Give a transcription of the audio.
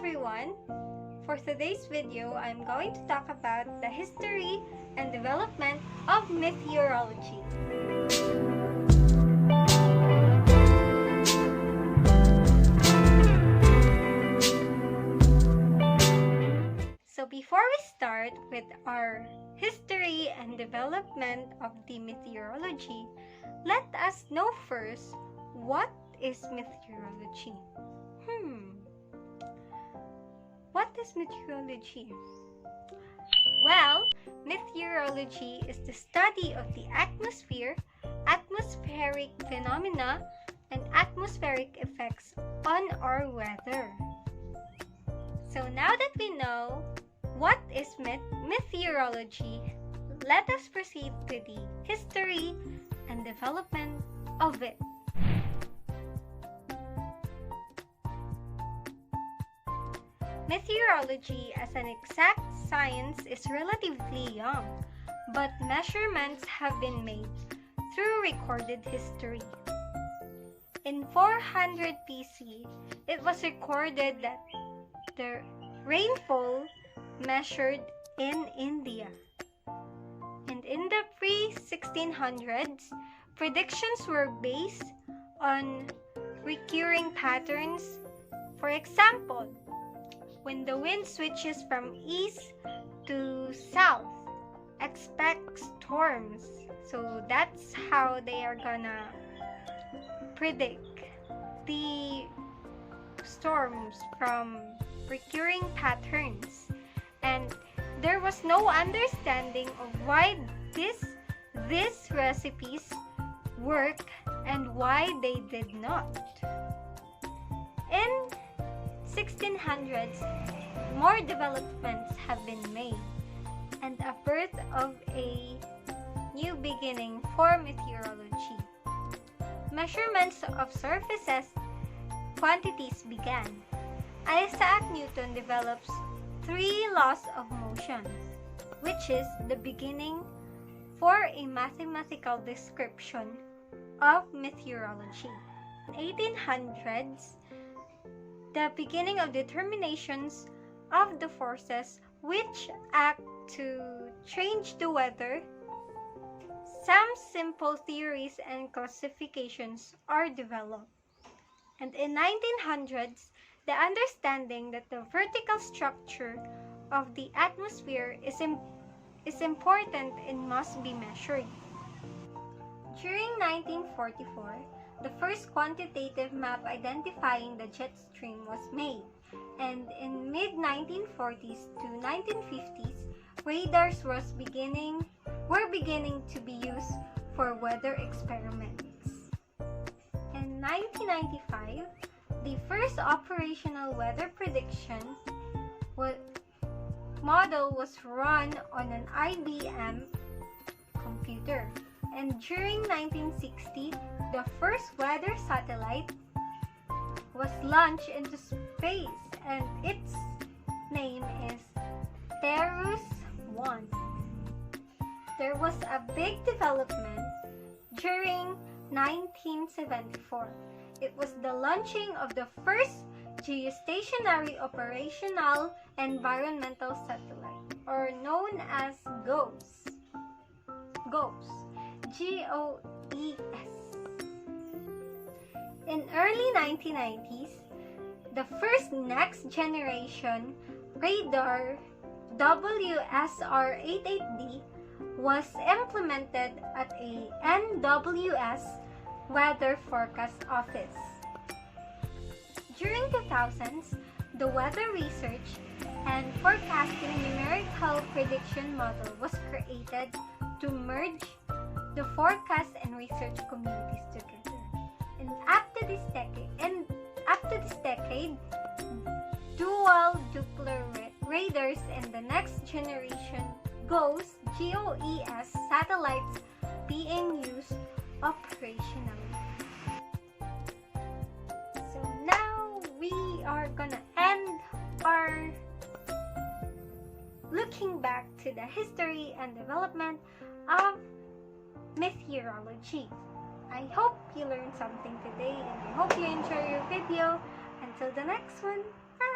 everyone! For today's video, I'm going to talk about the history and development of meteorology. So before we start with our history and development of the meteorology, let us know first, what is meteorology? What is meteorology? Well, meteorology is the study of the atmosphere, atmospheric phenomena, and atmospheric effects on our weather. So now that we know what is meteorology, let us proceed to the history and development of it. Meteorology as an exact science is relatively young, but measurements have been made through recorded history. In 400 BC, it was recorded that the rainfall measured in India. And in the pre-1600s, predictions were based on recurring patterns. For example, when the wind switches from east to south, expect storms. So that's how they are gonna predict the storms from recurring patterns. And there was no understanding of why these recipes work and why they did not. In 1600s, more developments have been made and a birth of a new beginning for meteorology. Measurements of surfaces quantities began. Isaac Newton develops 3 laws of motion, which is the beginning for a mathematical description of meteorology. In 1800s, the beginning of determinations of the forces which act to change the weather. Some simple theories and classifications are developed. And in 1900s, the understanding that the vertical structure of the atmosphere is important and must be measured. During 1944, the first quantitative map identifying the jet stream was made, and in mid-1940s to 1950s, radars were beginning to be used for weather experiments. In 1995, the first operational weather prediction model was run on an IBM computer. And during 1960, the first weather satellite was launched into space, and its name is TERRUS-1. There was a big development during 1974. It was the launching of the first geostationary operational environmental satellite, or known as GOES. GOES. In early 1990s, the first next generation radar WSR-88D was implemented at a NWS Weather Forecast Office. During 2000s, the Weather Research and Forecasting Numerical Prediction Model was created to merge the forecast and research communities together. And up to this decade, dual Doppler radars and the next generation GOES satellites being used operationally. So now we are gonna end our looking back to the history and development of meteorology. I hope you learned something today, and I hope you enjoy your video. Until the next one, bye!